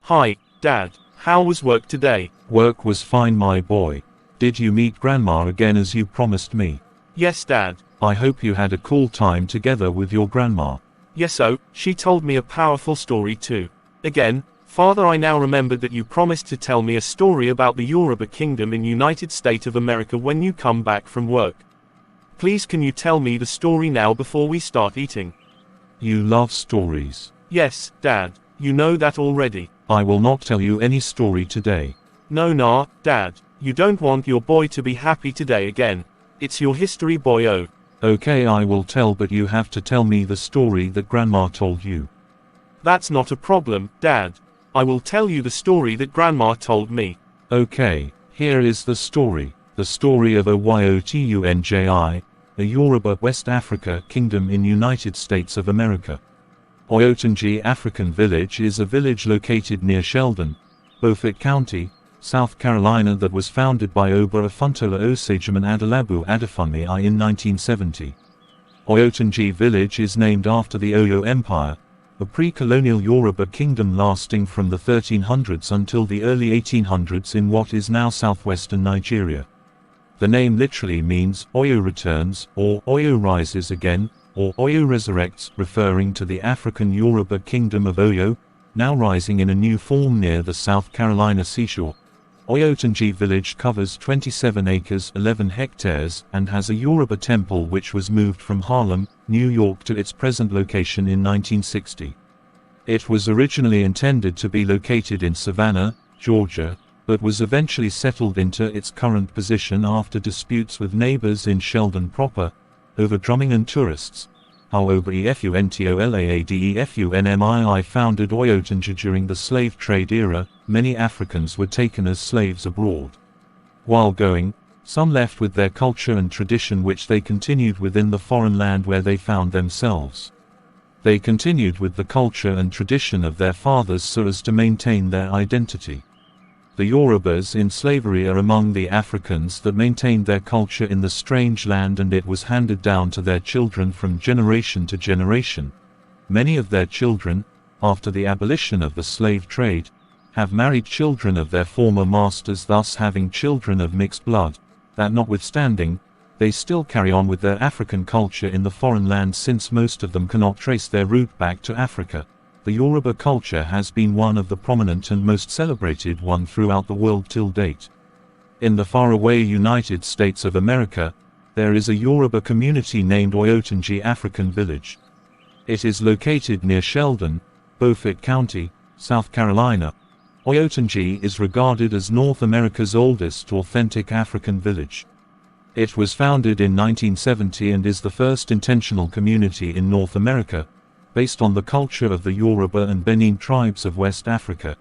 Hi, Dad. How was work today? Work was fine, my boy. Did you meet Grandma again as you promised me? Yes, Dad. I hope you had a cool time together with your grandma. Yes, oh, she told me a powerful story too. Again, Father, I now remembered that you promised to tell me a story about the Yoruba Kingdom in United States of America when you come back from work. Please, can you tell me the story now before we start eating? You love stories. Yes, Dad. You know that already. I will not tell you any story today. No, nah, Dad. You don't want your boy to be happy today again. It's your history, boyo. Okay, I will tell, but you have to tell me the story that Grandma told you. That's not a problem, Dad. I will tell you the story that Grandma told me. Okay, here is the story of Oyotunji, a Yoruba West Africa kingdom in United States of America. Oyotunji African Village is a village located near Sheldon, Beaufort County, South Carolina, that was founded by Oba Afuntola Osagiman Adelabu Adefunmi in 1970. Oyotunji Village is named after the Oyo Empire, a pre-colonial Yoruba kingdom lasting from the 1300s until the early 1800s in what is now southwestern Nigeria. The name literally means Oyo returns, or Oyo rises again, or Oyo resurrects, referring to the African Yoruba kingdom of Oyo, now rising in a new form near the South Carolina seashore. Oyotunji Village covers 27 acres 11 hectares and has a Yoruba temple which was moved from Harlem, New York to its present location in 1960. It was originally intended to be located in Savannah, Georgia, but was eventually settled into its current position after disputes with neighbors in Sheldon proper, over drumming and tourists. However, Efuntolaadefumii founded Oyotunji during the slave trade era. Many Africans were taken as slaves abroad. While going, some left with their culture and tradition which they continued within the foreign land where they found themselves. They continued with the culture and tradition of their fathers so as to maintain their identity. The Yorubas in slavery are among the Africans that maintained their culture in the strange land, and it was handed down to their children from generation to generation. Many of their children, after the abolition of the slave trade, have married children of their former masters, thus having children of mixed blood. That notwithstanding, they still carry on with their African culture in the foreign land, since most of them cannot trace their route back to Africa. The Yoruba culture has been one of the prominent and most celebrated one throughout the world till date. In the faraway United States of America, there is a Yoruba community named Oyotunji African Village. It is located near Sheldon, Beaufort County, South Carolina. Oyotunji is regarded as North America's oldest authentic African village. It was founded in 1970 and is the first intentional community in North America, based on the culture of the Yoruba and Benin tribes of West Africa.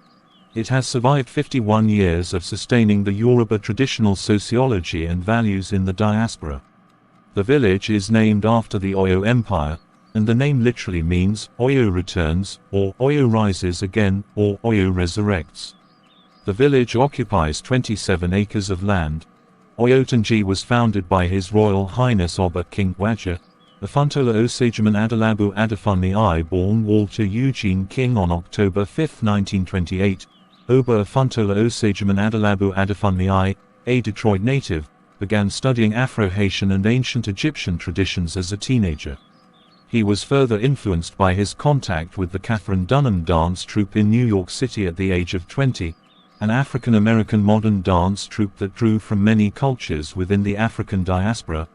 It has survived 51 years of sustaining the Yoruba traditional sociology and values in the diaspora. The village is named after the Oyo Empire, and the name literally means Oyo returns, or Oyo rises again, or Oyo resurrects. The village occupies 27 acres of land. Oyotunji was founded by His Royal Highness Oba King Waja Afuntola Osagiman Adelabu Adefunmi I, born Walter Eugene King on October 5, 1928. Oba Afuntola Osagiman Adelabu Adefunmi I, a Detroit native, began studying Afro-Haitian and ancient Egyptian traditions as a teenager. He was further influenced by his contact with the Katherine Dunham dance troupe in New York City at the age of 20, an African-American modern dance troupe that drew from many cultures within the African diaspora.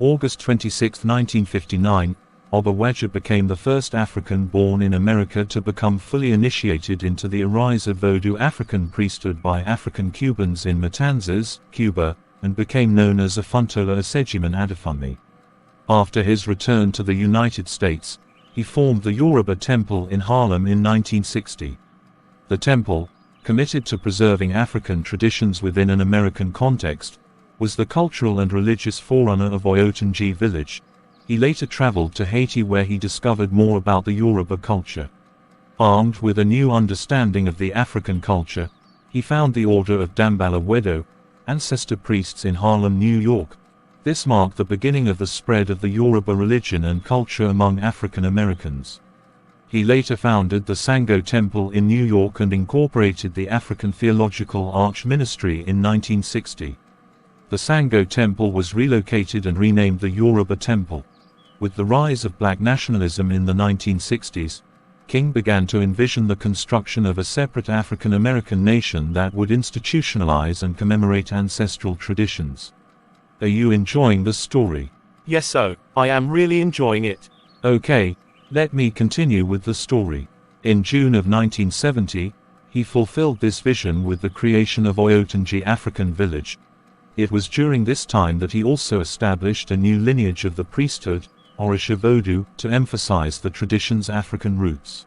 August 26, 1959, Oba Waja became the first African born in America to become fully initiated into the Ariza Vodou African priesthood by African Cubans in Matanzas, Cuba, and became known as Afuntola Osagiman Adefunmi. After his return to the United States, he formed the Yoruba Temple in Harlem in 1960. The temple, committed to preserving African traditions within an American context, was the cultural and religious forerunner of Oyotunji Village. He later traveled to Haiti where he discovered more about the Yoruba culture. Armed with a new understanding of the African culture, he found the Order of Dambala Wedo, ancestor priests in Harlem, New York. This marked the beginning of the spread of the Yoruba religion and culture among African Americans. He later founded the Sango Temple in New York and incorporated the African Theological Arch Ministry in 1960. The Sango Temple was relocated and renamed the Yoruba Temple. With the rise of black nationalism in the 1960s, King began to envision the construction of a separate African American nation that would institutionalize and commemorate ancestral traditions. Are you enjoying the story? Yes, so, I am really enjoying it. Okay, let me continue with the story. In June of 1970, he fulfilled this vision with the creation of Oyotunji African Village. It was during this time that he also established a new lineage of the priesthood, Orisha Vodou, to emphasize the tradition's African roots.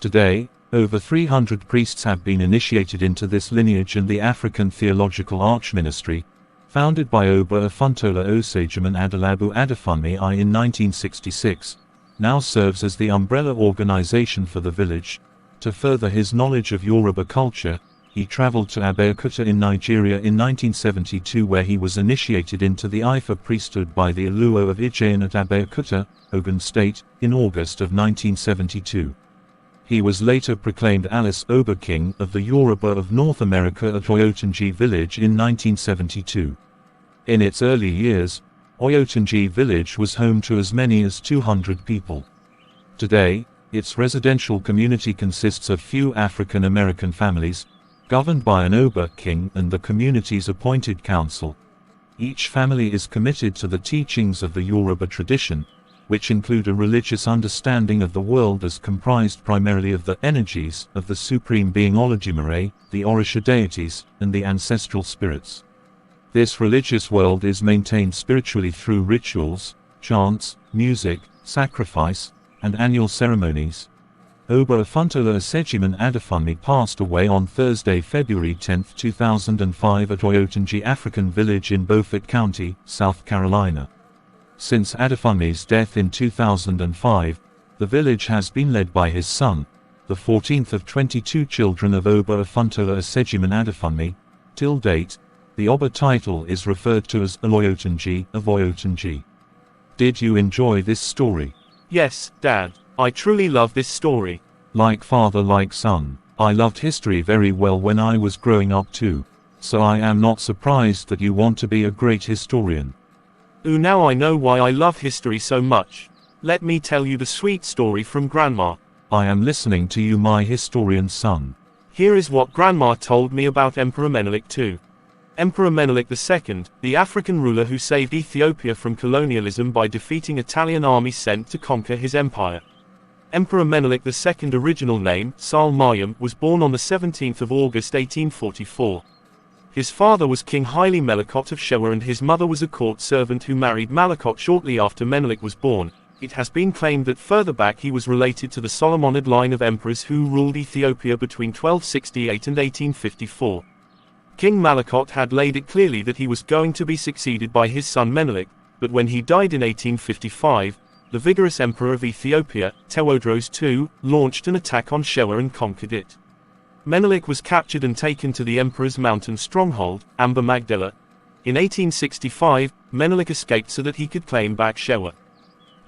Today, over 300 priests have been initiated into this lineage, and the African Theological Arch Ministry, founded by Oba Afuntola Osagiman Adelabu Adefunmi I in 1966, now serves as the umbrella organization for the village. To further his knowledge of Yoruba culture, he traveled to Abeokuta in Nigeria in 1972, where he was initiated into the Ifa priesthood by the Oluo of Ijean at Abeokuta, Ogun State, in August of 1972. He was later proclaimed Alice Oba King of the Yoruba of North America at Oyotunji Village in 1972. In its early years, Oyotunji Village was home to as many as 200 people. Today, its residential community consists of few African American families, governed by an Oba King and the community's appointed council. Each family is committed to the teachings of the Yoruba tradition, which include a religious understanding of the world as comprised primarily of the energies of the Supreme Being Olodumare, the Orisha deities, and the ancestral spirits. This religious world is maintained spiritually through rituals, chants, music, sacrifice, and annual ceremonies. Oba Afuntola Osagiman Adefunmi passed away on Thursday, February 10, 2005 at Oyotunji African Village in Beaufort County, South Carolina. Since Adefunmi's death in 2005, the village has been led by his son, the 14th of 22 children of Oba Afuntola Osagiman Adefunmi. Till date, the Oba title is referred to as Oloyotunji of Oyotunji. Did you enjoy this story? Yes, Dad, I truly love this story. Like father, like son. I loved history very well when I was growing up too, so I am not surprised that you want to be a great historian. Ooh, now I know why I love history so much. Let me tell you the sweet story from Grandma. I am listening to you, my historian son. Here is what Grandma told me about Emperor Menelik II. Emperor Menelik II, the African ruler who saved Ethiopia from colonialism by defeating Italian armies sent to conquer his empire. Emperor Menelik II, original name, Sal Mayum, was born on the 17th of August 1844. His father was King Haile Melekot of Shewa and his mother was a court servant who married Melekot shortly after Menelik was born. It has been claimed that further back he was related to the Solomonid line of emperors who ruled Ethiopia between 1268 and 1854. King Melekot had laid it clearly that he was going to be succeeded by his son Menelik, but when he died in 1855, the vigorous emperor of Ethiopia, Tewodros II, launched an attack on Shewa and conquered it. Menelik was captured and taken to the emperor's mountain stronghold, Amba Magdala. In 1865, Menelik escaped so that he could claim back Shewa.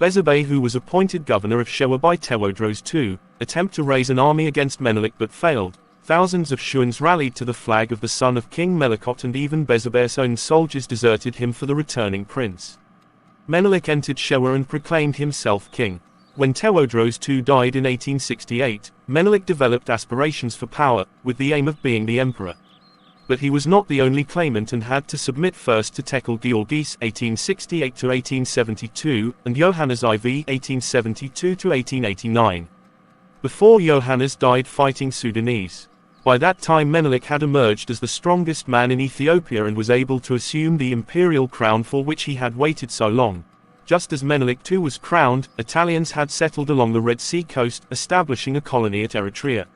Bezabe, who was appointed governor of Shewa by Tewodros II, attempted to raise an army against Menelik but failed. Thousands of Shuans rallied to the flag of the son of King Melekot, and even Bezabe's own soldiers deserted him for the returning prince. Menelik entered Shewa and proclaimed himself king. When Tewodros II died in 1868, Menelik developed aspirations for power, with the aim of being the emperor. But he was not the only claimant and had to submit first to Tekel Giorgis (1868–1872) and Johannes IV (1872–1889). Before Johannes died fighting Sudanese. By that time Menelik had emerged as the strongest man in Ethiopia and was able to assume the imperial crown for which he had waited so long. Just as Menelik II was crowned, Italians had settled along the Red Sea coast, establishing a colony at Eritrea.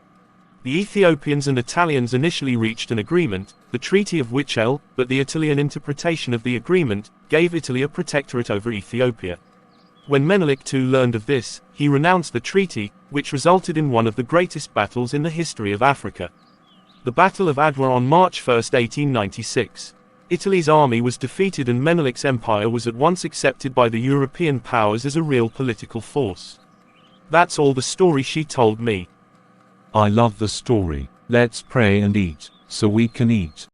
The Ethiopians and Italians initially reached an agreement, the Treaty of Wichel, but the Italian interpretation of the agreement gave Italy a protectorate over Ethiopia. When Menelik II learned of this, he renounced the treaty, which resulted in one of the greatest battles in the history of Africa. The Battle of Adwa on March 1, 1896. Italy's army was defeated and Menelik's empire was at once accepted by the European powers as a real political force. That's all the story she told me. I love the story. Let's pray and eat, so we can eat.